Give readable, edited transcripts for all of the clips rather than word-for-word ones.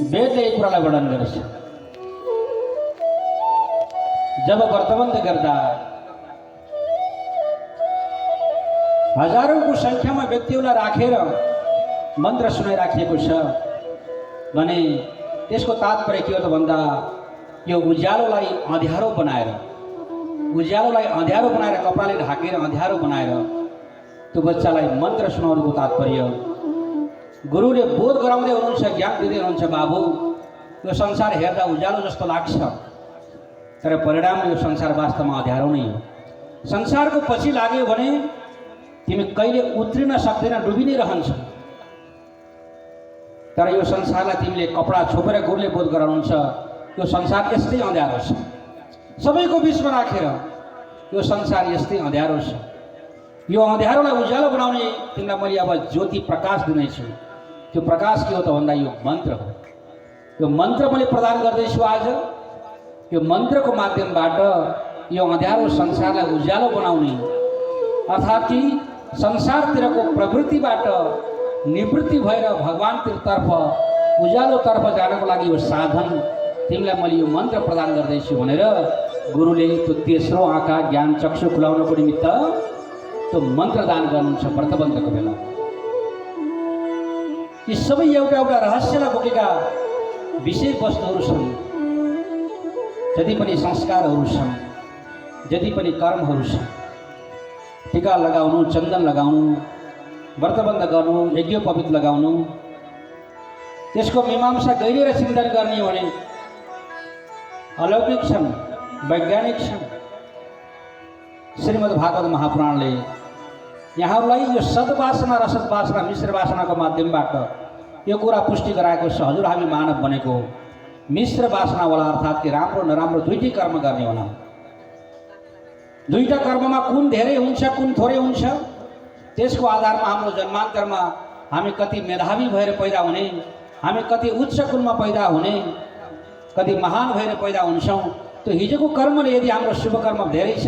वेदले यही कुरालाई वर्णन गर्छ। जब व्रतबन्ध गर्दा हजारौंको संख्यामा व्यक्तिहरूलाई राखेर मन्त्र सुनाइराखिएको छ भने त्यसको तात्पर्य के हो त भन्दा यो उज्यालोलाई अँध्यारो बनाएर कपडाले ढाकेर अँध्यारो बनाएर त्यो बच्चालाई मन्त्र सुनाउनुको तात्पर्य। गुरुले बोध गराउँदै हुनुहुन्छ, ज्ञान दिँदै हुनुहुन्छ, बाबु यो संसार हेर्दा उज्यालो जस्तो लाग्छ तर परिणाम यो संसार वास्तवमा अँध्यारो नै हो। संसारको पछि लाग्यो भने तिमी कहिले उत्रिन सक्दैन, डुबी नै रहन्छौ। तर यो संसारलाई तिमीले कपडा छोपेर गुरुले बोध गराउनुहुन्छ यो संसार यस्तै अँध्यारो छ। सबैको बिचमा राखेर यो संसार यस्तै अँध्यारो छ। यो अँध्यारोलाई उज्यालो बनाउने तिमीलाई मैले अब ज्योति प्रकाश दिनेछु। त्यो प्रकाश के हो त भन्दा यो मन्त्र हो। यो मन्त्र मैले प्रदान गर्दैछु आज। यो मन्त्रको माध्यमबाट यो अँध्यारो संसारलाई उज्यालो बनाउने अर्थात् कि संसारतिरको प्रवृत्तिबाट निवृत्ति भएर भगवानतर्फ उज्यालोतर्फ जानको लागि यो साधन तिमीलाई मैले यो मन्त्र प्रदान गर्दैछु भनेर गुरुले त्यो तेस्रो आँखा ज्ञान चक्षु खुलाउनको निमित्त त्यो मन्त्र दान गर्नुहुन्छ व्रतबन्धको बेला। यी सबै एउटा एउटा रहस्यलाई बोकेका विषयवस्तुहरू छन्। जति पनि संस्कारहरू छन्, जति पनि कर्महरू छन्, टीका लगाउनु, चन्दन लगाउनु, व्रतबन्ध गर्नु, यज्ञोपवीत लगाउनु, त्यसको मीमांसा गहिरेर चिन्तन गर्ने हो भने अलौकिक छन्, वैज्ञानिक छन्। श्रीमद् भागवत महापुराणले यहाँहरूलाई यो सद्वासना र सद्वासना मिश्र वासनाको माध्यमबाट यो कुरा पुष्टि गराएको छ। हजुर हामी मानव बनेको मिश्र वासनावाला अर्थात् कि राम्रो नराम्रो दुईटै कर्म गर्ने होला। दुईटा कर्ममा कुन धेरै हुन्छ कुन थोरै हुन्छ त्यसको आधारमा हाम्रो जन्मान्तरमा हामी कति मेधावी भएर पैदा हुने, हामी कति उच्च कुलमा पैदा हुने, कति महान भएर पैदा हुन्छौँ। त्यो हिजोको कर्मले यदि हाम्रो शुभ कर्म धेरै छ,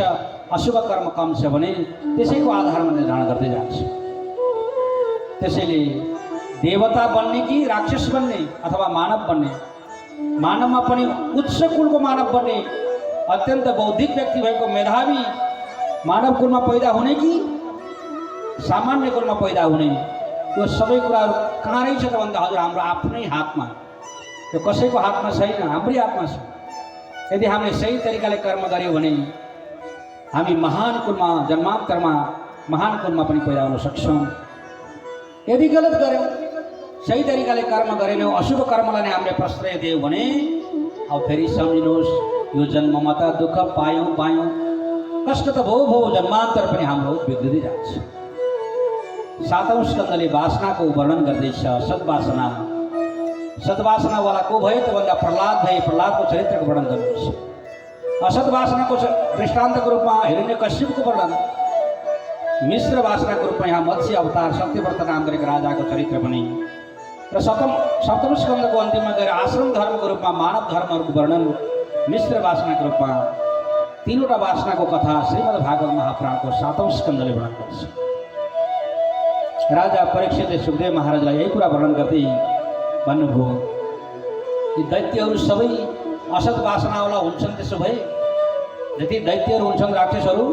अशुभ कर्म कम छ भने त्यसैको आधारमा निर्धारण गर्दै जान्छ। त्यसैले देवता बन्ने कि राक्षस बन्ने अथवा मानव बन्ने, मानवमा पनि उच्च कुलको मानव बन्ने, अत्यन्त बौद्धिक व्यक्ति भएको मेधावी मानव कुलमा पैदा हुने कि सामान्य कुलमा पैदा हुने, यो सबै कुराहरू कहाँ रहेछ त भन्दा हजुर हाम्रो आफ्नै हातमा। यो कसैको हातमा छैन, हाम्रै हातमा छ। यदि हामीले सही तरिकाले कर्म गर्यौँ भने हामी महान कुलमा जन्मान्तरमा महान कुलमा पनि पैदा हुन सक्छौँ। यदि गलत गऱ्यौँ, सही तरिकाले कर्म गरेनौँ, अशुभ कर्मलाई नै हामीले प्रश्रय दियौँ भने अब फेरि सम्झिनुहोस् यो जन्ममा त दुःख पायौँ, कष्ट त भो जन्मान्तर पनि हाम्रो बिग्रिँदै जान्छ। सातौं स्कन्धले वासनाको वर्णन गर्दैछ। सद्वासनावाला को भयो त भन्दा प्रहलाद भए। प्रहलादको चरित्रको वर्णन गर्नुहुन्छ। असद्वासनाको दृष्टान्तको रूपमा हिरण्यकश्यपको वर्णन, मिश्र वासनाको रूपमा यहाँ मत्स्य अवतार सत्यव्रत नाम गरेको राजाको चरित्र पनि, र सप्तम स्कन्धको अन्तिममा गएर आश्रम धर्मको रूपमा मानव धर्महरूको वर्णन, मिश्र वासनाको रूपमा तीनवटा वासनाको कथा श्रीमद् भागवत महापुराणको सातौं स्कन्धले वर्णन गर्छ। राजा परीक्षितले सुखदेव महाराजलाई यही कुरा वर्णन गर्दै भन्नुभयो, यी दैत्यहरू सबै असत वासनावाला हुन्छन्। त्यसो भए जति दैत्यहरू हुन्छन्, राक्षसहरू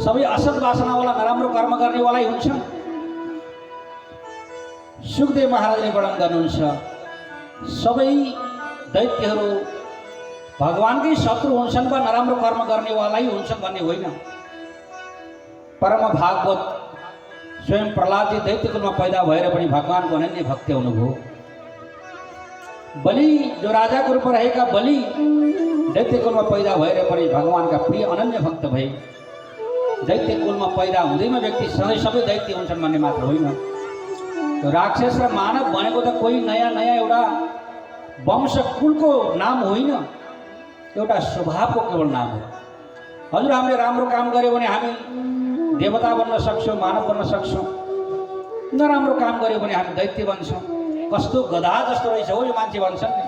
सबै असत वासनावाला नराम्रो कर्म गर्नेवालै हुन्छन्। सुखदेव महाराजले वर्णन गर्नुहुन्छ, सबै दैत्यहरू भगवानकै शत्रु हुन्छन् वा नराम्रो कर्म गर्नेवालै हुन्छन् भन्ने होइन। परम भागवत स्वयं प्रहलादजी दैत्य कुलमा पैदा भएर पनि भगवानको अनन्य भक्त हुनुभयो। बलि जो राजाको रूपमा रहेका बलि दैत्य कुलमा पैदा भएर पनि भगवानका प्रिय अनन्य भक्त भए। दैत्य कुलमा पैदा हुँदैमा व्यक्ति सधैँ सबै दैत्य हुन्छन् भन्ने मात्र होइन। राक्षस र मानव भनेको त कोही नयाँ एउटा वंश कुलको नाम होइन, एउटा स्वभावको केवल नाम हो। हजुर हामीले राम्रो काम गर्यो भने हामी देवता बन्न सक्छौँ, मानव बन्न सक्छौँ। नराम्रो काम गर्यो भने हामी दैत्य बन्छौँ। कस्तो गधा जस्तो रहेछ हो यो मान्छे भन्छन् नि।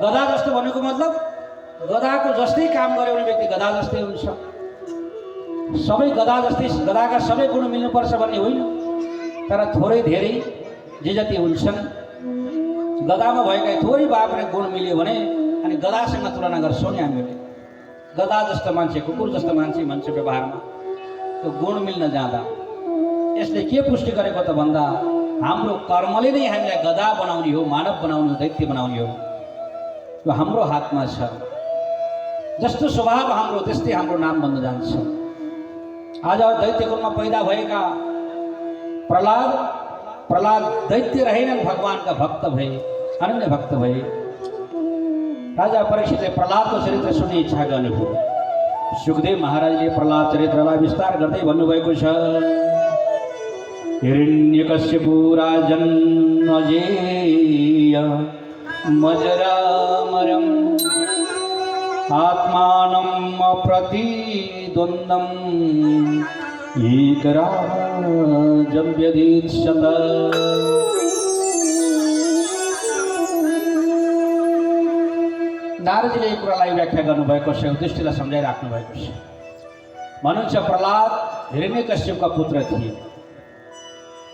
गधा जस्तो भनेको मतलब गधाको जस्तै काम गर्यो भने व्यक्ति गधा जस्तै हुन्छ। सबै गधा जस्तै, गधाका सबै गुण मिल्नुपर्छ भन्ने होइन, तर थोरै धेरै जे जति हुन्छन् गदामा भएका थोरै भए पनि गुण मिल्यो भने अनि गदासँग तुलना गर्छौँ नि हामीले। गदा जस्तो मान्छे, कुकुर जस्तो मान्छे मान्छे व्यवहारमा त्यो गुण मिल्न जाँदा यसले के पुष्टि गरेको त भन्दा हाम्रो कर्मले नै हामीलाई गदा बनाउने हो, मानव बनाउने हो, दैत्य बनाउने हो। त्यो हाम्रो हातमा छ। जस्तो स्वभाव हाम्रो त्यस्तै हाम्रो नाम बन्न जान्छ। आज दैत्य कुलमा पैदा भएका प्रहलाद दैत्य रहेनन्, भगवानका भक्त भए, अनन्य भक्त भए। राजा परीक्षितले प्रहलादको चरित्र सुन्ने इच्छा गर्नुभयो। सुखदेव महाराजले प्रहलाद चरित्रलाई विस्तार गर्दै भन्नुभएको छ। हिरण्यकश्यपु राजन्नजेय मजरामरम् आत्मानम् अप्रतिद्वन्द्वम् एकराजं व्यदीक्षत। नारदजीले यो कुरालाई व्याख्या गर्नुभएको छ, युधिष्ठिरलाई सम्झाइराख्नु भएको छ। भन्नुहुन्छ प्रहलाद हिरण्यकश्यपका पुत्र थिए।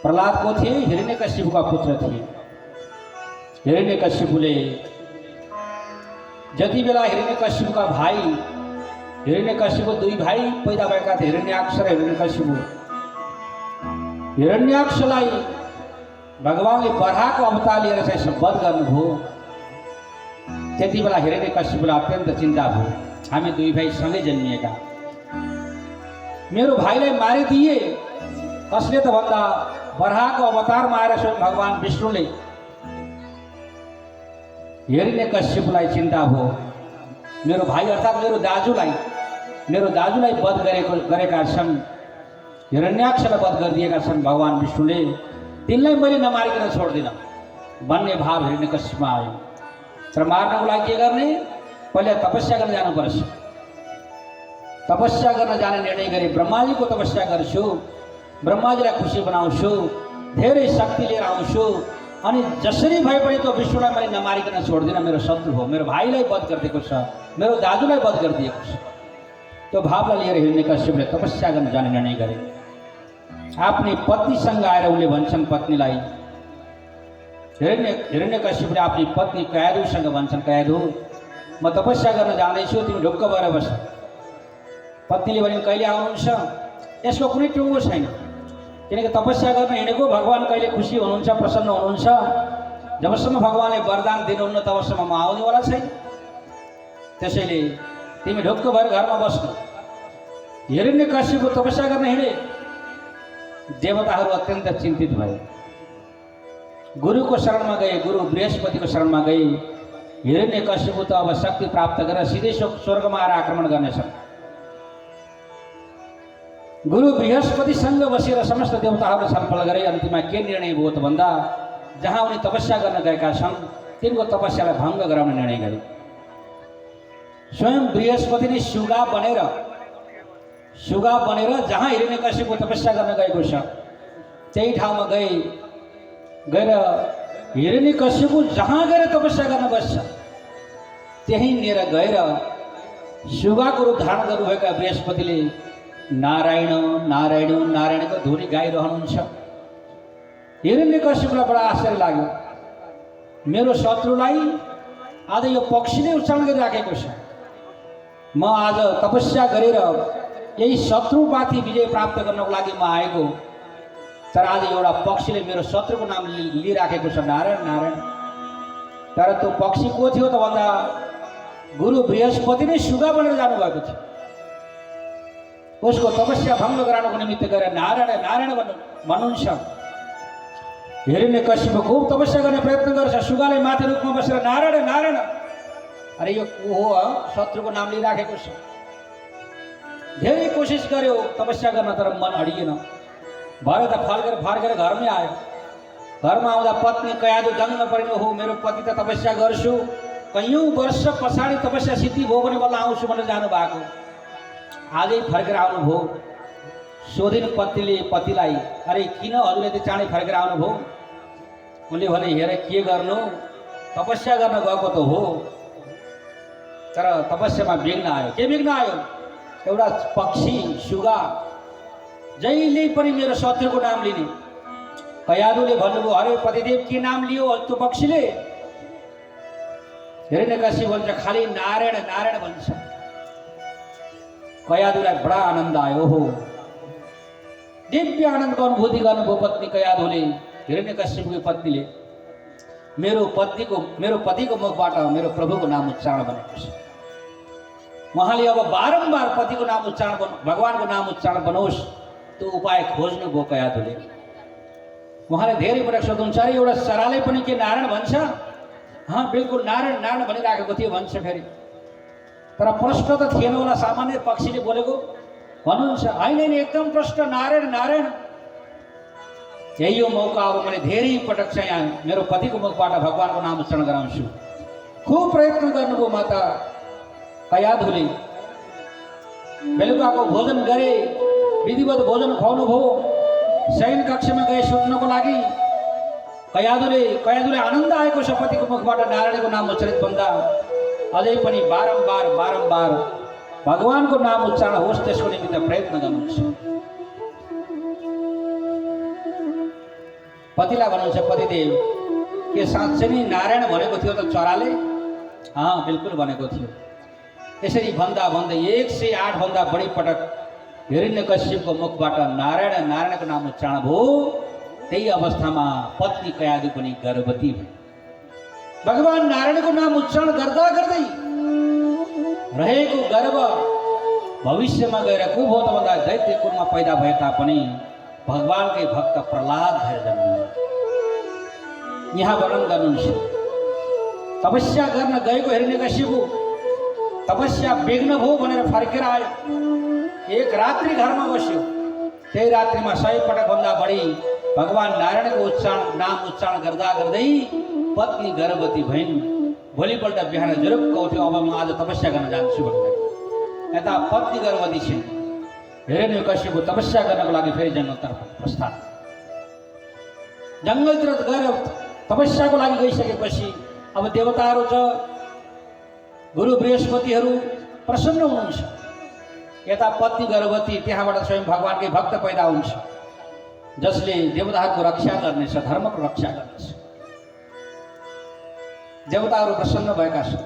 प्रहलाद को थिए? हिरण्यकश्यपका पुत्र थिए। हिरण्यकश्यपले जति बेला हिरण्यकश्यपका भाइ, हिरण्यकश्यप दुई भाइ पैदा भएका थिए, हिरण्याक्ष र हिरण्यकश्यप। हिरण्याक्षलाई भगवानले बराहको अवतार लिएर चाहिँ वध गर्नुभयो। त्यति बेला हिरण्यकश्यपलाई अत्यन्त चिन्ता भयो, हामी दुई भाइ सँगै जन्मिएका, मेरो भाइलाई मारिदिए कसले त भन्दा बराहको अवतारमा आएर स्वयं भगवान विष्णुले। हिरण्यकश्यपलाई चिन्ता भयो, मेरो भाइ अर्थात् मेरो दाजुलाई वध गरेका छन्, हिरण्याक्षलाई वध गरिदिएका छन् भगवान विष्णुले, तिनलाई मैले नमारिकन छोड्दिनँ भन्ने भाव हिरण्यकश्यपमा आयो। तर मार्नको लागि के गर्ने? पहिले तपस्या गर्न जानुपर्छ। तपस्या गर्न जाने निर्णय गरे। ब्रह्माजीको तपस्या गर्छु, ब्रह्माजीलाई खुसी बनाउँछु, धेरै शक्ति लिएर आउँछु, अनि जसरी भए पनि त्यो विष्णुलाई मैले नमारिकन छोड्दिनँ। मेरो शत्रु हो, मेरो भाइलाई वध गरिदिएको छ, मेरो दाजुलाई वध गरिदिएको छ। त्यो भावलाई लिएर हिरण्यकश्यपले तपस्या गर्न जाने निर्णय गरे। आफ्नी पत्नीसँग आएर उनले भन्छन् पत्नीलाई, हिरण्यकश्यपले आफ्नी पत्नी कयाधुसँग भन्छन्, कयाधु म तपस्या गर्न जाँदैछु, तिमी ढुक्क भएर बस। पत्नीले भने कहिले आउनुहुन्छ? यसको कुनै टुङ्गो छैन, किनकि तपस्या गर्न हिँडेको भगवान कहिले खुसी हुनुहुन्छ, प्रसन्न हुनुहुन्छ। जबसम्म भगवानले वरदान दिनुहुन्न तबसम्म म आउनेवाला छैन। त्यसैले तिमी ढुक्क भएर घरमा बस्नु। हिरण्यकश्यप तपस्या गर्न हिँडे। देवताहरू अत्यन्त चिन्तित भए, गुरुको शरणमा गए, गुरु बृहस्पतिको शरणमा गए। हिरण्यकश्यप त अब शक्ति प्राप्त गरेर सिधै स्वर्गमा आएर आक्रमण गर्नेछन्। गुरु बृहस्पतिसँग बसेर समस्त देवताहरू छलफल गरे। अन्तिममा के निर्णय भयो त भन्दा जहाँ उनी तपस्या गर्न गएका छन् तिनको तपस्यालाई भङ्ग गराउने निर्णय गरे। स्वयं बृहस्पति नै सुगा बनेर जहाँ हिरण्यकश्यपको तपस्या गर्न गएको छ त्यही ठाउँमा गएर हिरण्यकश्यप जहाँ गएर तपस्या गर्न बस्छ त्यहीँनिर गएर सुगाको रूप धारण गर्नुभएका बृहस्पतिले नारायण नारायण नारायणको ध्वनि गाइरहनुहुन्छ। हिरण्यकश्यपलाई बडा आश्चर्य लाग्यो, मेरो शत्रुलाई आज यो पक्षीले उच्चारण गरिराखेको छ। म आज तपस्या गरेर यही शत्रुमाथि विजय प्राप्त गर्नको लागि म आएको, तर आज एउटा पक्षीले मेरो शत्रुको नाम लिइराखेको छ, नारायण नारायण। तर त्यो पक्षी को थियो त भन्दा गुरु बृहस्पति नै सुगा बनेर जानुभएको थियो। उसको तपस्या भङ्ग गराउनको निमित्त गएर नारायण नारायण भन्नुहुन्छ। हिरण्यकश्यप खूब तपस्या गर्ने प्रयत्न गर्छ, सुगाले माथि रूपमा बसेर नारायण नारायण। अरे यो को हो? शत्रुको नाम लिइराखेको छ। धेरै कोसिस गर्यो तपस्या गर्न, तर मन अडिएन। भरे त फर्केर घरमै आयो। घरमा आउँदा पत्नी कयाधु जङ्गमा परिनु हो, मेरो पति त तपस्या गर्छु, कैयौँ वर्ष पछाडि तपस्या सिद्धि भयो भने बल्ल आउँछु भनेर जानु भएको, आजै फर्केर आउनुभयो। सोधिन् पत्नीले पतिलाई, अरे किन हजुरले त चाँडै फर्केर आउनुभयो? उनले भने हेर के गर्नु, तपस्या गर्न गएको त हो, तर तपस्यामा विघ्न आयो। के विघ्न आयो? एउटा पक्षी सुगा जहिले पनि मेरो शत्रुको नाम लिने। कयाधुले भन्नुभयो, अरे पतिदेव के नाम लियो त्यो पक्षीले? हिरण्यकशिपु भन्छ खालि नारायण नारायण भन्छ। कयाधुलाई बडा आनन्द आयो। हो दिव्य आनन्दको अनुभूति गर्नुभयो पत्नी कयाधुले। हिरण्यकशिपुको पत्नीले मेरो पतिको मुखबाट मेरो प्रभुको नाम उच्चारण बनेको छ। उहाँले अब बारम्बार पतिको नाम उच्चारण भगवानको नाम उच्चारण बनोस् त्यो उपाय खोज्नुभयो कयाधुले। उहाँले धेरै पटक सोध्नुहुन्छ, अरे एउटा चराले पनि के नारायण भन्छ? हाँ बिल्कुल नारायण नारायण भनिराखेको थियो भन्छ फेरि। तर प्रश्न त थिएन होला, सामान्य पक्षीले बोलेको भन्नुहुन्छ। होइन एकदम प्रश्न नारायण नारायण। यही हो मौका, अब मैले धेरै पटक चाहिँ मेरो पतिको मुखबाट भगवानको नाम उच्चारण गराउँछु। खुब प्रयत्न गर्नुभयो माता कयाधुले। बेलुकाको भोजन गरे, विधिवत भोजन खुवाउनुभयो। शयन कक्षमा गए सुत्नको लागि। कयाधुले आनन्द आएको छ पतिको मुखबाट नारायणको नाम उच्चारित भन्दा। अझै पनि बारम्बार बारम्बार भगवानको नाम उच्चारण होस् त्यसको निमित्त प्रयत्न गर्नुहुन्छ। पतिलाई भन्नुहुन्छ, पतिदेव के साँच्चै नै नारायण भनेको थियो त चराले? हाँ बिल्कुल भनेको थियो। यसरी भन्दा भन्दै 108 भन्दा बढी पटक हिरण्यकशिपुको मुखबाट नारायण नारायणको नाम उच्चारण भयो। त्यही अवस्थामा पत्नी कयाधु पनि गर्भवती भए। भगवान नारायणको नाम उच्चारण गर्दा गर्दै रहेको गर्भ भविष्यमा गएर को भयो त भन्दा दैत्य कुलमा पैदा भए तापनि भगवानकै भक्त प्रहलाद भएर जन्मिए। यहाँ वर्णन गर्नुहुन्छ, तपस्या गर्न गएको हिरण्यकशिपु तपस्या विघ्न भयो भनेर फर्केर आयो। एक रात्रि घरमा बस्यो। त्यही रात्रिमा 100 पटक भन्दा बढी भगवान नारायणको नाम उच्चारण गर्दा गर्दै पत्नी गर्भवती भइन्। भोलिपल्ट बिहान जुरुक्क उठ्यो, अब म आज तपस्या गर्न जान्छु भनेर। यता पत्नी गर्भवती छिन्। हिरण्यकशिपु तपस्या गर्नको लागि फेरि जङ्गलतर्फ प्रस्थान। जङ्गलतिर गएर तपस्याको लागि गइसकेपछि अब देवताहरू छ, गुरु बृहस्पतिहरू प्रसन्न हुनुहुन्छ। यता पत्नी गर्भवती, त्यहाँबाट स्वयं भगवानकै भक्त पैदा हुन्छ जसले देवताहरूको रक्षा गर्नेछ, धर्मको रक्षा गर्नेछ। देवताहरू प्रसन्न भएका छन्।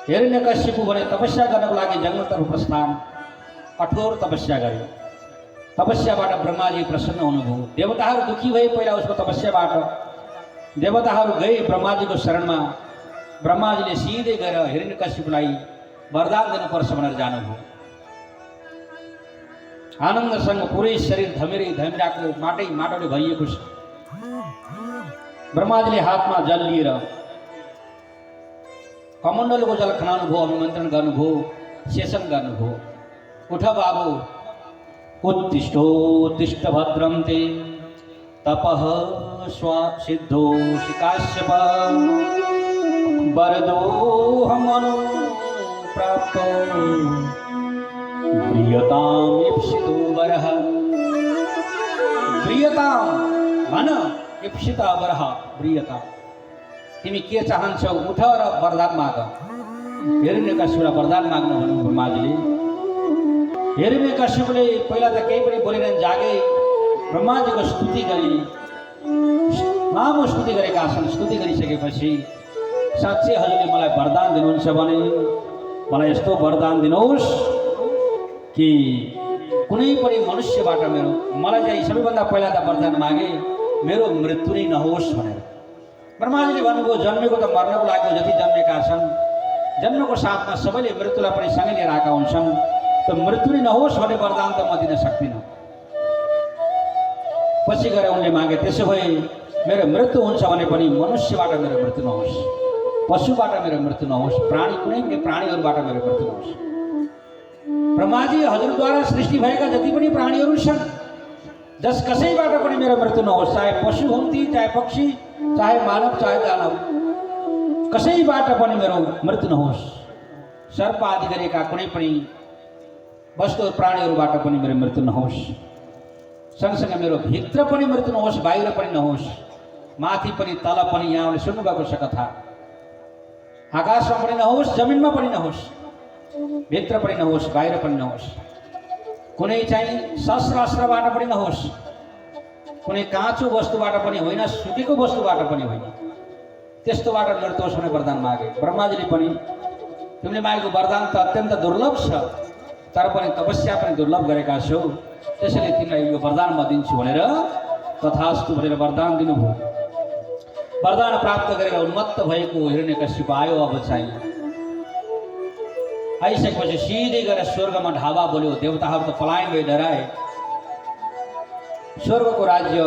हिरण्यकशिपु भने तपस्या गर्नको लागि जङ्गलतर्फ प्रस्थान, कठोर तपस्या गर्यो। तपस्याबाट ब्रह्माजी प्रसन्न हुनुभयो। देवताहरू दुखी भए पहिला उसको तपस्याबाट। देवताहरू गए ब्रह्माजीको शरणमा। ब्रह्माजीले सिधै गएर हिरण्यकशिपुलाई वरदान दिनुपर्छ भनेर जानुभयो। आनन्दसँग पुरै शरीर धमिराको माटोले भरिएको छ। ब्रह्माजीले हातमा जल लिएर कमण्डलको जल खनाउनुभयो, अभिमन्त्रण गर्नुभयो, शेषन गर्नुभयो। उठ बाबु, उत्तिष्ठोत्तिष्ठ भद्रं ते तपः सिद्धो काश्यप वरदोऽहमनु प्राप्तो प्रियताम् ईप्सितो वरः। प्रियताम भन, ईप्सिता वरः प्रियताम। तिमी के चाहन्छौ? उठ र वरदान माग। हिरण्यकशिपुलाई वरदान माग्नु भन्नु ब्रह्माजीले। हिरण्यकशिपुले पहिला त केही पनि बोलेनन्, जागे ब्रह्माजीको स्तुति गरे। लामो स्तुति गरेका छन्। स्तुति गरिसकेपछि साँच्चै हजुरले मलाई वरदान दिनुहुन्छ भने मलाई यस्तो वरदान दिनुहोस् कि कुनै पनि मनुष्यबाट मलाई चाहिँ सबैभन्दा पहिला त वरदान मागे मेरो मृत्यु नै नहोस् भनेर। ब्रह्माजीले भन्नुभयो, जन्मेको त मर्नको लागि जति जन्मेका छन्, जन्मको साथमा सबैले मृत्युलाई पनि सँगै लिएर आएका हुन्छन्। त मृत्यु नै नहोस् भन्ने वरदान त म दिन सक्दिनँ। पछि गएर उनले मागे, त्यसो भए मेरो मृत्यु हुन्छ भने पनि मनुष्यबाट मेरो मृत्यु नहोस्, पशुबाट मेरो मृत्यु नहोस्, कुनै पनि प्राणीहरूबाट मेरो मृत्यु नहोस्। ब्रह्माजी हजुरद्वारा सृष्टि भएका जति पनि प्राणीहरू छन्, जस कसैबाट पनि मेरो मृत्यु नहोस्, चाहे पशु हुन्थे, चाहे पक्षी, चाहे मानव, चाहे दानव, कसैबाट पनि मेरो मृत्यु नहोस्। सर्प आदि गरेका कुनै पनि वस्तु प्राणीहरूबाट पनि मेरो मृत्यु नहोस्। सँगसँगै मेरो भित्र पनि मृत्यु नहोस्, बाहिर पनि नहोस्, माथि पनि तल पनि। यहाँले सुन्नुभएको छ कथा, आकाशमा पनि नहोस्, जमिनमा पनि नहोस्, भित्र पनि नहोस्, बाहिर पनि नहोस्। कुनै चाहिँ शस्त्र अस्त्रबाट पनि नहोस्, कुनै काँचो वस्तुबाट पनि होइन, सुकेको वस्तुबाट पनि होइन। त्यस्तोबाट निर्दोष हुने वरदान मागे। ब्रह्माजीले पनि तिमीले मागेको वरदान त अत्यन्त दुर्लभ छ, तर पनि तपस्या पनि दुर्लभ गरेका छौ, त्यसैले तिमीलाई यो वरदान म दिन्छु भनेर तथास्तु भनेर वरदान दिनुभयो। वरदान प्राप्त गरेर उन्मत्त भएको हिरण्यकशिपु आयो। अब चाहिँ आइसकेपछि सिधै गएर स्वर्गमा ढाबा बोल्यो। देवताहरू त पलायन भई डराए। स्वर्गको राज्य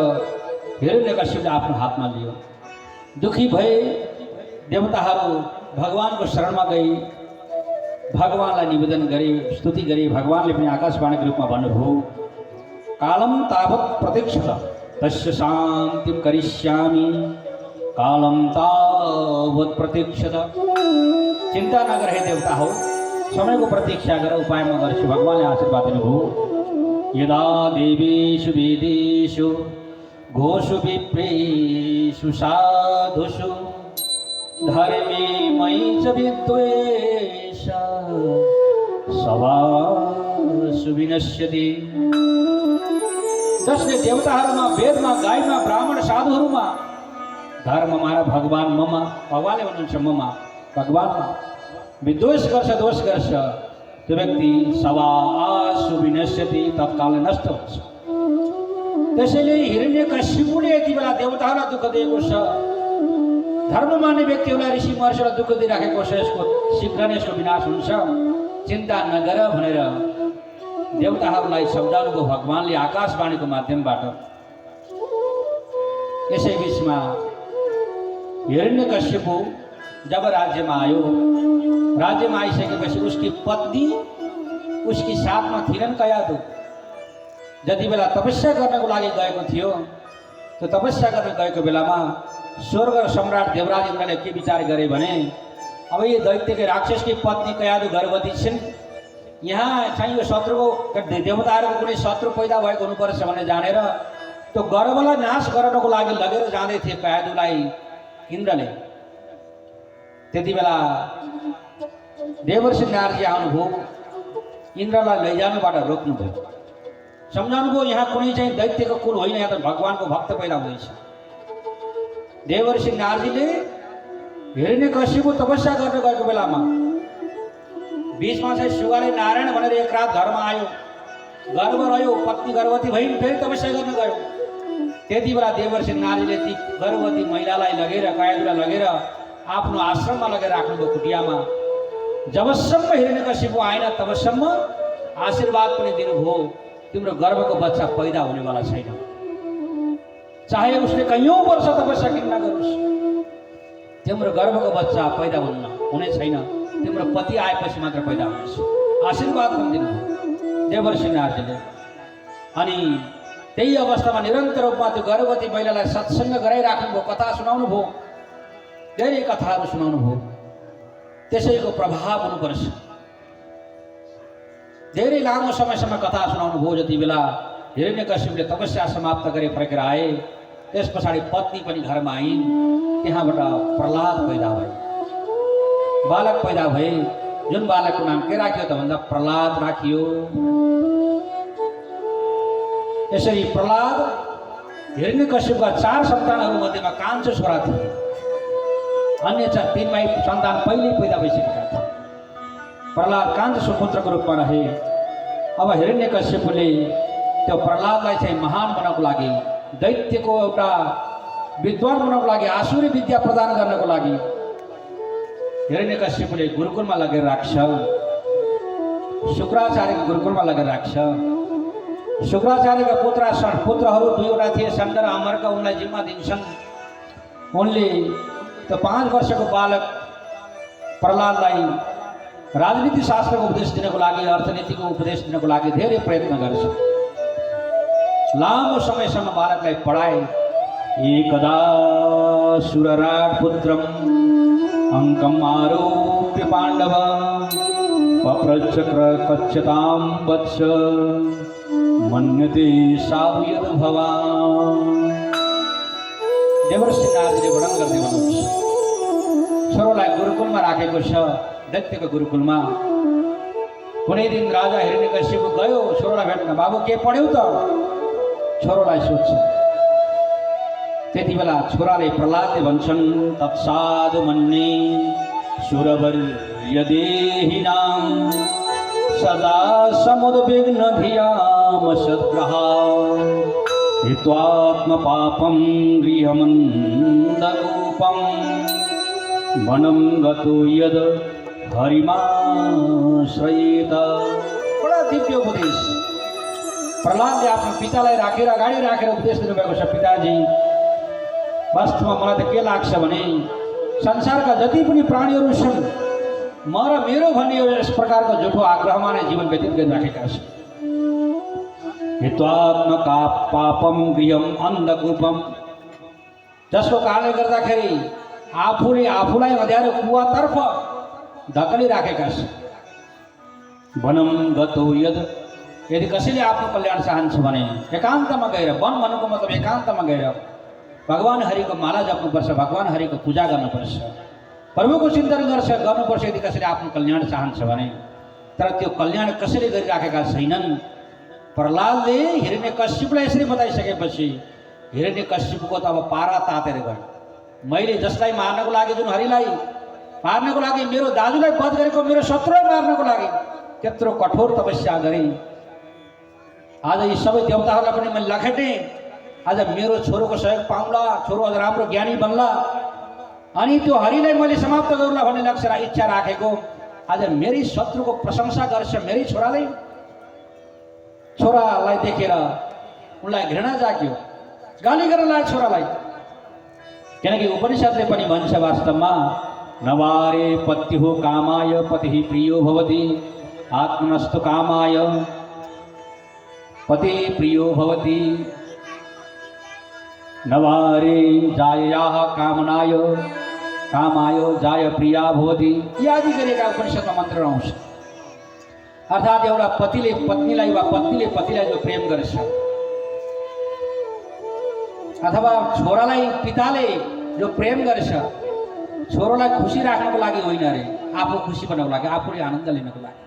हिरण्यकशिपुले आफ्नो हातमा लियो। दुखी भए देवताहरू भगवानको शरणमा गई भगवानलाई निवेदन गरे, स्तुति गरे। भगवानले पनि आकाशवाणीको रूपमा भन्नुभयो, कालम तावत् प्रतीक्षत तस्य शान्तिं करिष्यामि, कालम तावत् प्रतीक्षत। चिंता नगर हे देवता हो, समय को प्रतीक्षा कर, उपाय में गर्छु। भगवान ने आशीर्वाद दिनुभयो। यदा देवेषु वेदेषु घोषु विप्रेषु साधुषु धर्मे मयि च विद्वेष सभासु विनश्यति। जसले देवताहरूमा, वेदमा, गाईमा, ब्राह्मण, साधुहरूमा धर्ममा र भगवान ममा, भगवानले भन्नुहुन्छ ममा, भगवानमा विद्वेष गर्छ, दोष गर्छ, त्यो व्यक्ति सभासु विनश्यति, तत्काल नष्ट हुन्छ। त्यसैले हिरण्यकशिपुले यति बेला देवताहरूलाई दुःख दिएको छ, धर्म मान्ने व्यक्तिहरूलाई, ऋषि महर्षिलाई दुःख दिइराखेको छ, यसको शीघ्र नै यसको विनाश हुन्छ, चिन्ता नगर भनेर देवताहरूलाई सम्झाउनुभयो भगवानले आकाशवाणीको माध्यमबाट। यसै बीचमा हिरण्यकशिपु जब राज्यमा आयो, राज्यमा आइसकेपछि उसकी पत्नी उसकी साथमा थिएनन् कयादु। जति बेला तपस्या गर्नको लागि गएको थियो, त्यो तपस्या गर्न गएको बेलामा स्वर्ग सम्राट देवराज इन्द्रले के विचार गरे भने, अब यो दैत्यकै राक्षसकी पत्नी कयादु गर्भवती छिन्, यहाँ चाहिँ यो शत्रुको देवताहरूको कुनै शत्रु पैदा भएको हुनुपर्छ भनेर जानेर त्यो गर्भलाई नाश गर्नको लागि लगेर जाँदै थिए कयादुलाई इन्द्रले। त्यति बेला देवर्षि नारजी आउनुभयो, इन्द्रलाई लैजानुबाट रोक्नुभयो, सम्झाउनुभयो यहाँ कुनै चाहिँ दैत्यको कुल होइन, यहाँ त भगवानको भक्त पैदा हुँदैछ। देवर्षि नारजीले हिरण्यकशिपु तपस्या गर्न गएको बेलामा बीचमा चाहिँ सुगाले नारायण भनेर एक रात घरमा आयो, गर्भ रह्यो, पत्नी गर्भवती भइन्, फेरि तपस्या गर्न गयो। त्यति बेला देवर्षि नारजीले ती गर्भवती महिलालाई लगेर, कयादुलाई लगेर आफ्नो आश्रममा लगेर राख्नुभयो कुटियामा। जबसम्म हिरण्यकशिपु आएन तबसम्म आशीर्वाद पनि दिनुभयो, तिम्रो गर्भको बच्चा पैदा हुनेवाला छैन, चाहे उसले कैयौँ वर्ष तपस्या किन नगरोस्, तिम्रो गर्भको बच्चा पैदा हुने छैन, तिम्रो पति आएपछि मात्र पैदा हुनेछ। आशीर्वाद पनि दिनुभयो देवर्षि नारजीले। अनि त्यही अवस्थामा निरन्तर रूपमा त्यो गर्भवती महिलालाई सत्सङ्ग गराइराख्नुभयो, कथा सुनाउनुभयो, धेरै कथाहरू सुनाउनुभयो। त्यसैको प्रभाव हुनुपर्छ। धेरै लामो समयसम्म कथा सुनाउनुभयो। जति बेला हिरण्यकशिपुले तपस्या समाप्त गरे फर्केर आए, त्यस पछाडि पत्नी पनि घरमा आइन्। त्यहाँबाट प्रहलाद पैदा भए, बालक पैदा भए। जुन बालकको नाम के राखियो त भन्दा प्रहलाद राखियो। यसरी प्रहलाद हिरण्यकशिपुका 4 सन्तानहरू मध्येमा कान्छो छोरा थिए। अन्य 3 भाइ सन्तान पहिले पैदा भइसकेका थिए। प्रहलाद कान्छो सुपुत्रको रूपमा रहे। अब हिरण्यकशिपुले त्यो प्रहलादलाई चाहिँ महान बनाउनको लागि, दैत्यको एउटा विद्वान बनाउनको लागि, आसुरी विद्या प्रदान गर्नको लागि हिरण्यकशिपुले गुरुकुलमा लगेर राख्छ। शुक्राचार्यको गुरुकुलमा लगेर राख्छ। शुक्राचार्यका पुत्रहरू 2वटा थिए, षण्ड र अमरका, उनलाई जिम्मा दिन्छन्। उनले त्यो 5 वर्षको बालक प्रहलादलाई राजनीति शास्त्रको उपदेश दिनको लागि, अर्थनीतिको उपदेश दिनको लागि धेरै प्रयत्न गर्छ। लामो समयसम्म बालकलाई पढाए। एकदा सुरराट पुत्रम अंकम आरोप्य पांडव पप्रचक्र कच्यतां वत्स मन्यते साधु यद भवान्। देवर्षि नारदले वर्णन गर्दै हुनुहुन्छ, छोरोलाई गुरुकुलमा राखेको छ, दैत्यको गुरुकुलमा। कुनै दिन राजा हिरण्यकशिपु गयो छोरोलाई भेट्न। बाबु के पढ्यौ त? छोरोलाई सोध्छ। त्यति बेला छोराले प्रहलादले भन्छन् तत्साधु मन्ये सुरवर्यदेहिनां सदा समुद्विग्न धियाम सद्ग्रहा हित्वात्मपापं गृहमन्दकूपं वनं गतो यद हरिमाश्रयेत। बडा दिव्य उपदेश प्रहलादले आफ्नो पितालाई राखेर अगाडि राखेर उपदेश दिनुभएको छ। पिताजी, वास्तवमा मलाई त के लाग्छ भने संसारका जति पनि प्राणीहरू छन् म र मेरो भन्ने यस प्रकारको झुठो आग्रहमा नै जीवन व्यतीत गरिराखेका छन्। हित्वात्मका पापम गृहम अन्धकूपम, जसको कारणले गर्दाखेरि आफूले आफूलाई अँध्यारो कुवातर्फ धकेलिराखेका छन्। वनम गतो यद, यदि कसैले आफ्नो कल्याण चाहन्छ भने एकान्तमा गएर, वन भन्नुको मतलब एकान्तमा गएर भगवान हरिको माला जप्नुपर्छ, भगवान हरिको पूजा गर्नुपर्छ, प्रभुको चिन्तन गर्नुपर्छ यदि कसैले आफ्नो कल्याण चाहन्छ भने। तर त्यो कल्याण कसैले गरिराखेका छैनन्। प्रहलादले हिरण्यकश्यपलाई यसरी बताइसकेपछि हिरण्यकश्यपको त अब पारा तातेर गयो। मैले जसलाई मार्नको लागि, जुन हरिलाई मार्नको लागि, मेरो दाजुलाई वध गरेको, मेरो शत्रुलाई मार्नको लागि त्यत्रो कठोर तपस्या गरेँ, आज यी सबै देवताहरूलाई पनि मैले लखेटेँ। आज मेरो छोरोको सहयोग पाउँला, छोरो अझ राम्रो ज्ञानी बन्ला, अनि त्यो हरिलाई मैले समाप्त गरौँला भन्ने लक्ष्य र इच्छा राखेको आज मेरै शत्रुको प्रशंसा गर्छ। मेरै छोरालाई देखेर उनलाई घृणा जाग्यो, गाली गर्न लाग्यो छोरालाई। किनकि उपनिषदले पनि भन्छ वास्तवमा नवारे पत्युः कामाय पतिः प्रियो भवति, आत्मनस्तु कामाय पति प्रियो भवति, नवारे जाययाः कामनाय कामाय जाय प्रिया भवति इत्यादि गरेका उपनिषदमा मन्त्र आउँछ। अर्थात् एउटा पतिले पत्नीलाई वा पत्नीले पतिलाई जो प्रेम गर्छ, अथवा छोरालाई पिताले जो प्रेम गर्छ, छोरोलाई खुसी राख्नको लागि होइन रे, आफू खुसी बनाउनको लागि, आफूले आनन्द लिनको लागि।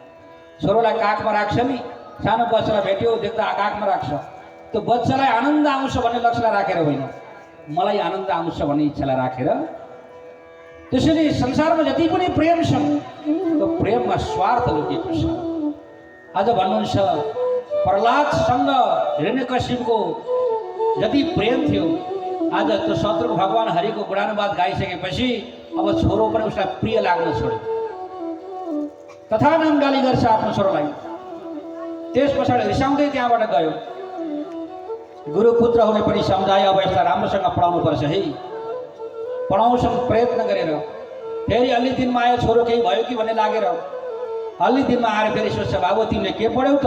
छोरोलाई काखमा राख्छ नि, सानो बच्चालाई भेट्यो देख्दा काखमा राख्छ, त्यो बच्चालाई आनन्द आउँछ भन्ने लक्ष्यलाई राखेर होइन, मलाई आनन्द आउँछ भन्ने इच्छालाई राखेर। त्यसैले संसारमा जति पनि प्रेम छ त्यो प्रेममा स्वार्थ लुकेको छ। आज भन्नुहुन्छ प्रहलादसँग हिरण्यकश्यपको जति प्रेम थियो, आज त्यो शत्रु भगवान हरिको गुणानुवाद गाइसकेपछि अब छोरो पनि उसलाई प्रिय लाग्न छोड्यो, तथा नाम गाली गर्छ आफ्नो छोरोलाई। त्यस पछाडि रिसाउँदै त्यहाँबाट गयो। गुरुपुत्रहरूले पनि सम्झाए अब यसलाई राम्रोसँग पढाउनु पर्छ है, पढाउँछन् प्रयत्न गरेर। फेरि अलि दिनमा आयो, छोरो केही भयो कि भन्ने लागेर अलि दिनमा आएर फेरि सोध्छ, बाबु तिमीले के पढ्यौ त?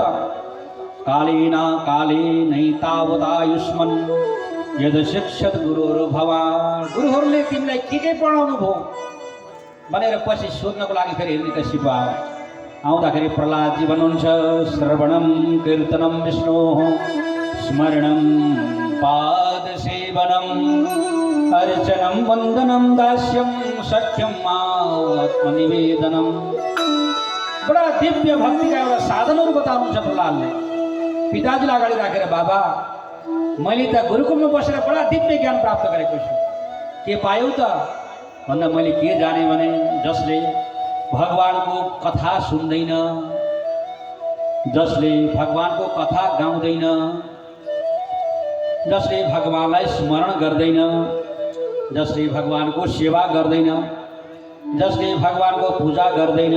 कालेना काले नै तावतायुष्मन् यद शिक्षत गुरुहरू भवान्, गुरुहरूले तिमीलाई के पढाउनु भयो भनेर पछि सोध्नको लागि फेरि हिरण्यकश्यप आयो। आउँदाखेरि प्रहलादजी भन्नुहुन्छ श्रवणं कीर्तनं विष्णोः स्मरणं पादसेवनं अर्चनं वन्दनं दास्यं सख्यं आत्मनिवेदनं। बडा दिव्य भक्तिका एउटा साधनहरू बताउनुहुन्छ प्रहलादले। पिताजीलाई अगाडि राखेर, बाबा मैले त गुरुकुलमा बसेर बडा दिव्य ज्ञान प्राप्त गरेको छु, के पायौ त भन्दा मैले के जाने भने जसले भगवानको कथा सुन्दैन, जसले भगवानको कथा गाउँदैन, जसले भगवानलाई स्मरण गर्दैन, जसले भगवानको सेवा गर्दैन, जसले भगवानको पूजा गर्दैन,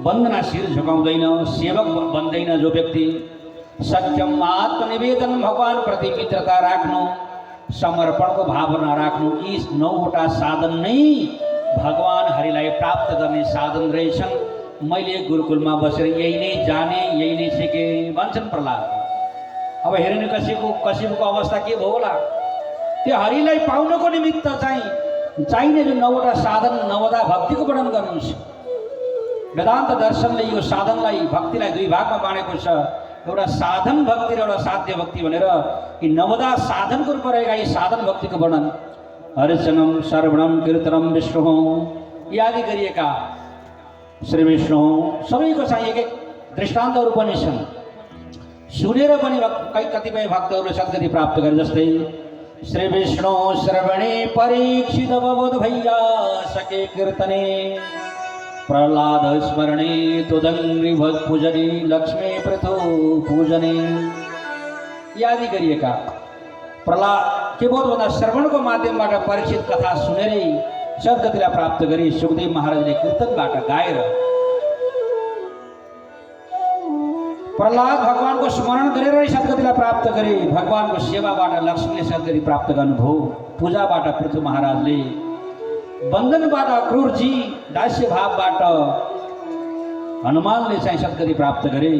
वन्दना शिर झुकाउँदैन, सेवक बन्दैन जो व्यक्ति, सत्यम आत्मनिवेदन भगवानप्रति मित्रता राख्नु, समर्पणको भावना राख्नु, यी 9वटा साधन नै भगवान हरिलाई प्राप्त गर्ने साधन रहेछन्। मैले गुरुकुलमा बसेर यही नै जाने, यही नै सिकेँ भन्छन् प्रहलाद। अब हिरण्यकश्यपको अवस्था के भयो होला? त्यो हरिलाई पाउनको निमित्त चाहिने जो 9वटा साधन, 9वटा भक्तिको वर्णन गर्नुहुन्छ। वेदान्त दर्शनले यो साधनलाई, भक्तिलाई 2 भागमा बाँडेको छ, एउटा साधन भक्ति र एउटा साध्य भक्ति भनेर। यी 9वटा साधनको रूपमा रहेका यी साधन भक्तिको वर्णन अर्चनम श्रवणम कीर्तनम विष्णु इत्यादि गरिएका श्री विष्णु सबैको चाहिँ एक दृष्टान्तहरू पनि छन्। सुनेर पनि कतिपय भक्तहरूले सद्गति प्राप्त गरे। जस्तै श्री विष्णु श्रवणे परीक्षित बबोध भैया सके कीर्तने प्रहलाद स्मरणे तुदंग्री भज पूजने लक्ष्मी पृथु पूजने यादी गरिएका प्रहलाद के बहुत भन्दा श्रवणको माध्यमबाट परीक्षित कथा सुनेरै सद्गतिलाई प्राप्त गरी सुखदेव महाराजले कीर्तनबाट गाएर प्रहलाद भगवानको स्मरण गरेर सद्गतिलाई प्राप्त गरे। भगवानको सेवाबाट लक्ष्मीले सद्गति प्राप्त गर्नुभयो। पूजाबाट पृथु महाराजले, बन्धनबाट क्रूरजी, दास्य भावबाट हनुमानले चाहिँ सद्गति प्राप्त गरे।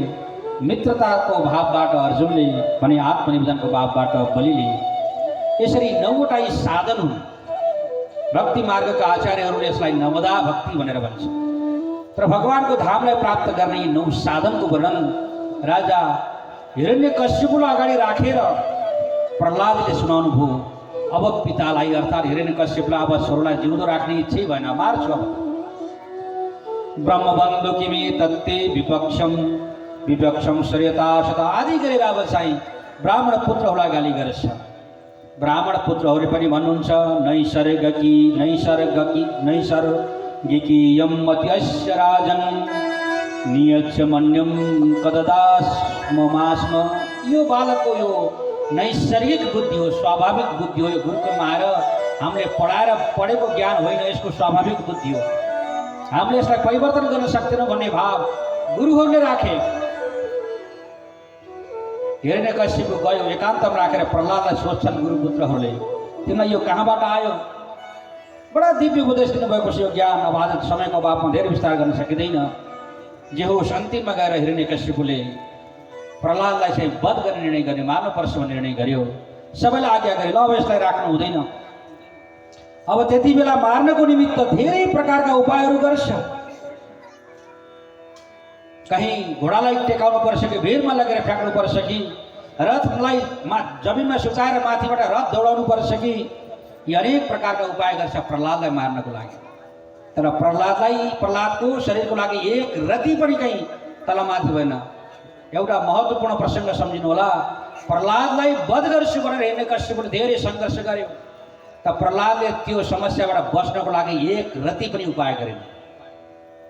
मित्रताको भावबाट अर्जुनले भने आत्मनिवेदनको भावबाट बलिले। यसरी 9वटा यी साधन हुन्। भक्ति मार्गका आचार्यहरूले यसलाई नवदा भक्ति भनेर भन्छ। तर भगवानको धामलाई प्राप्त गर्ने यी 9 साधनको वर्णन राजा हिरण्यकश्यपलाई अगाडि राखेर प्रहलादले सुनाउनु भयो। अब पितालाई अर्थात् हिरण्यकश्यपलाई अब छोरोलाई जिउँदो राख्ने इच्छै भएन, मार्छु अब। ब्रह्मबन्धु किमे तत्ते विपक्षम श्रेयता सदा आदि गरेर अब चाहिँ ब्राह्मण पुत्रहरूलाई गाली गर्छ। ब्राह्मण पुत्रहरूले पनि भन्नुहुन्छ नैसर्गिकी यम अत्यस्य राजन नियच्छ मन्यम कददास्म। यो बालकको यो नैसर्गिक बुद्धि हो, स्वाभाविक बुद्धि हो। यो गुरुकुलमा आएर हामीले पढेको ज्ञान होइन, यसको स्वाभाविक बुद्धि हो। हामीले यसलाई परिवर्तन गर्न सक्दैनौँ भन्ने भाव गुरुहरूले राखे। हिरण्यकश्यप गयो, एकान्तमा राखेर प्रहलादलाई सोध्छन् गुरुपुत्रहरूले, तिमीलाई यो कहाँबाट आयो? बडा दिव्य उपदेश दिनुभएको छ। यो ज्ञान अब आज समयको अभावमा धेरै विस्तार गर्न सकिँदैन। जे होस्, अन्तिममा गएर हिरण्यकश्यपले प्रहलादलाई चाहिँ वध गर्ने निर्णय गर्ने, मार्नुपर्छ भन्ने निर्णय गर्यो। सबैलाई आज्ञा गरे, ल अब यसलाई राख्नु हुँदैन। अब त्यति बेला मार्नको निमित्त धेरै प्रकारका उपायहरू गर्छ। कहीँ घोडालाई टेकाउनु पर्छ कि भिरमा लगेर फ्याँक्नु पर्छ कि रथलाई जमिनमा सुताएर माथिबाट रथ दौडाउनु पर्छ कि यी अनेक प्रकारका उपाय गर्छ प्रहलादलाई मार्नको लागि। तर प्रहलादको शरीरको लागि एक रति पनि कहीँ तलमाथि भएन। एउटा महत्त्वपूर्ण प्रसङ्ग सम्झिनु होला। प्रहलादलाई वध गर्छु भनेर हिरण्यकश्यपले धेरै सङ्घर्ष गर्यो। त प्रहलादले त्यो समस्याबाट बच्नको लागि एक रति पनि उपाय गरेन,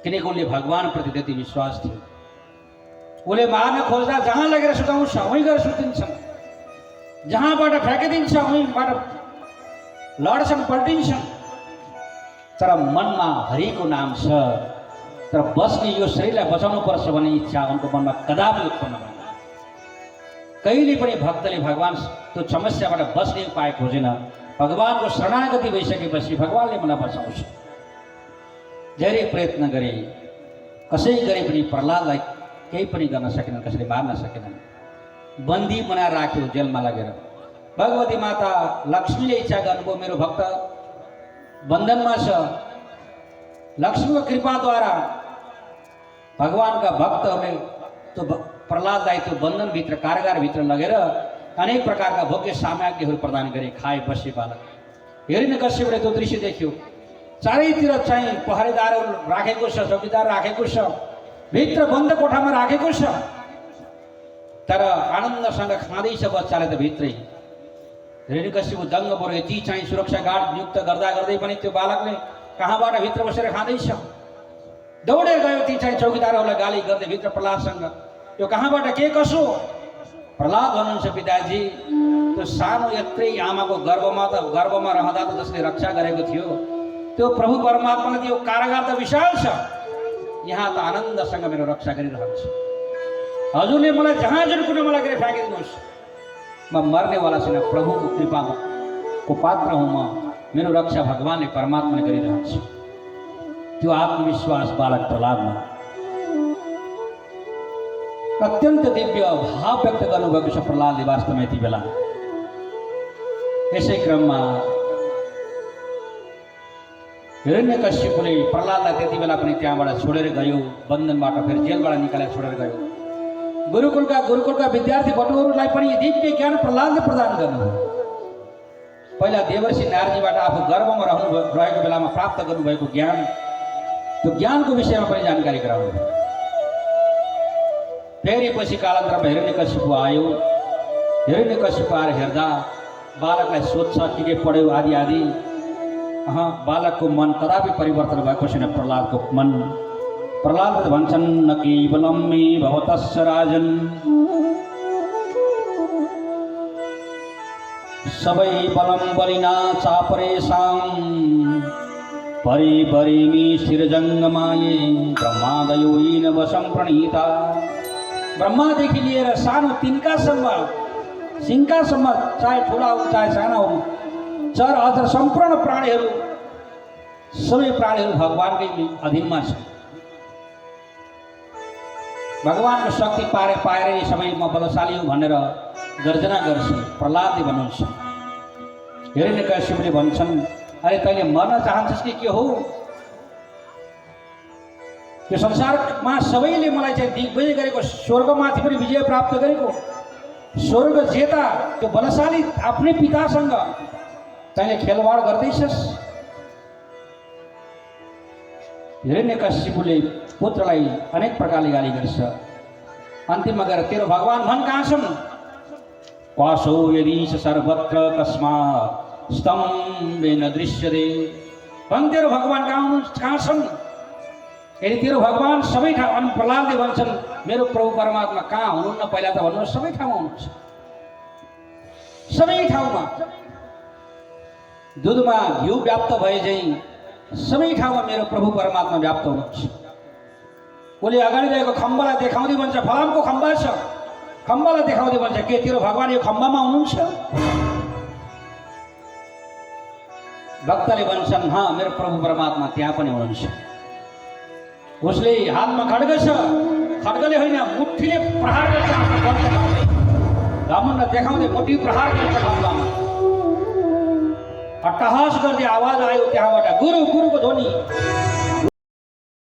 किनकि उनले भगवानप्रति त्यति विश्वास थियो। उसले मार्न खोज्दा जहाँ लगेर सुताउँछ वहीँ गएर सुतिन्छन्, जहाँबाट फ्याँकिदिन्छ वहीँबाट लड्छन्, पल्टिन्छन्। तर मनमा हरिको नाम छ। तर बस्ने यो शरीरलाई बचाउनु पर्छ भन्ने इच्छा उनको मनमा कदापि उत्पन्न भएन। कहिले पनि भक्तले भगवान त्यो समस्याबाट बस्ने उपाय खोजेन। भगवानको शरणागति भइसकेपछि भगवानले मलाई बचाउँछ। धेरै प्रयत्न गरे, कसै गरे पनि प्रहलादलाई केही पनि गर्न सकेनन्, कसैले मार्न सकेनन्। बन्दी बनाएर राख्यो जेलमा लगेर। भगवती माता लक्ष्मीले इच्छा गर्नुभयो, मेरो भक्त बन्धनमा छ। लक्ष्मीको कृपाद्वारा भगवानका भक्तहरूले त्यो प्रहलादलाई त्यो बन्धनभित्र, कारागारभित्र लगेर अनेक प्रकारका भोग्य सामग्रीहरू प्रदान गरे। खाए बसे बालक। हिरण्यकश्यपले त्यो दृश्य देख्यो। चारैतिर चाहिँ पहरेदारहरू राखेको छ, चौकीदार राखेको छ, भित्र बन्द कोठामा राखेको छ। तर आनन्दसँग खाँदैछ बच्चाले त भित्रै। हिरण्यकश्यप दङ्ग पऱ्यो। यति चाहिँ सुरक्षा गार्ड नियुक्त गर्दै पनि त्यो बालकले कहाँबाट भित्र बसेर खाँदैछ। दौडेर गयो ती चाहिँ चौकीदारहरूलाई गाली गर्दै भित्र प्रहलादसँग, यो कहाँबाट के कसो? प्रहलाद भन्नुहुन्छ, पिताजी त्यो सानो यत्रै आमाको गर्भमा रहँदा त जसले रक्षा गरेको थियो त्यो प्रभु परमात्माले त्यो कारागार त विशाल छ, यहाँ त आनन्दसँग मेरो रक्षा गरिरहन्छ। हजुरले मलाई जहाँ जुन मलाई गएर फ्याँकिदिनुहोस्, म मर्नेवाला छैन, प्रभुको कृपाको पात्र हुँ म। मेरो रक्षा भगवानले परमात्माले गरिरहन्छ। त्यो आत्मविश्वास बालक प्रहलादमा अत्यन्त दिव्य भाव व्यक्त गर्नुभएको छ प्रहलादले वास्तवमा यति बेला। यसै क्रममा हिरण्यकश्यपले प्रहलादलाई त्यति बेला पनि त्यहाँबाट छोडेर गयो। बन्धनबाट फेरि जेलबाट निकालेर छोडेर गयो। गुरुकुलका विद्यार्थी बटुहरूलाई पनि दिव्य ज्ञान प्रहलादले प्रदान गर्नुभयो। पहिला देवर्षि नारदीबाट आफू गर्भमा रहेको बेलामा प्राप्त गर्नुभएको ज्ञान, त्यो ज्ञानको विषयमा पनि जानकारी गराउनु। फेरि पछि कालान्तरमा हिरण्यकश्यप आयो। हिरण्यकश्यप आएर हेर्दा बालकलाई सोध्छ के पढ्यो आदि आदि। बालकको मन कदापि परिवर्तन भएको छैन प्रहलादको मन। प्रहलाद भन्छन् न केवलम मे भवतस्य राजन, सबै बलम बलिना चापरेशाम परिपरिमी शिरजङ्गमाये ब्रह्मादयो येन वशं प्रणीता। ब्रह्मादेखि लिएर सानो तिनकासम्म सिंहकासम्म, चाहे ठुला हो चाहे साना हो, चर अचर सम्पूर्ण प्राणीहरू, सबै प्राणीहरू भगवानकै अधीनमा छन्। भगवानको शक्ति पाएर सबै म बलशाली हुँ भनेर गर्जना गर्छ। प्रहलादले भन्नुहुन्छ। हिरण्यकश्यपले भन्छन् अरे तैँले मर्न चाहन्छस् कि के हो? यो संसारमा सबैले मलाई चाहिँ दिग्विजय गरेको, स्वर्गमाथि पनि विजय प्राप्त गरेको, स्वर्ग जेता त्यो बलशाली आफ्नै पितासँग तैँले खेलवाड गर्दैछस्। हिरण्यकश्यपले पुत्रलाई अनेक प्रकारले गाली गर्छ। अन्तिममा गएर तेरो भगवान भन् कहाँ छन्? क्वासो यदीश सर्वत्र कस्मात् स्तम्भेन दृश्यते। भन् तेरो भगवान कहाँ छन्? यदि तेरो भगवान सबै ठाउँ, प्रहलादले भन्छन् मेरो प्रभु परमात्मा कहाँ हुनुहुन्न? पहिला त भन्नुहोस्, सबै ठाउँमा हुनुहुन्छ। सबै ठाउँमा दुधमा घिउ व्याप्त भए झैँ सबै ठाउँमा मेरो प्रभु परमात्मा व्याप्त हुनुहुन्छ। उसले अगाडि रहेको खम्बालाई देखाउँदै भन्छ फलामको खम्बा छ, खम्बालाई देखाउँदै भन्छ के तेरो भगवान यो खम्बामा हुनुहुन्छ? भक्तले भन्छन् मेरो प्रभु परमात्मा त्यहाँ पनि हुनुहुन्छ। उसले हातमा खड्ग छ, खड्गले होइन मुठीले प्रहार गर्छ। घमण्ड देखाउँदै मुठी प्रहार गर्छ खम्बामा। अट्टहास गर्दै आवाज आयो त्यहाँबाट, गुरु गुरुको ध्वनि।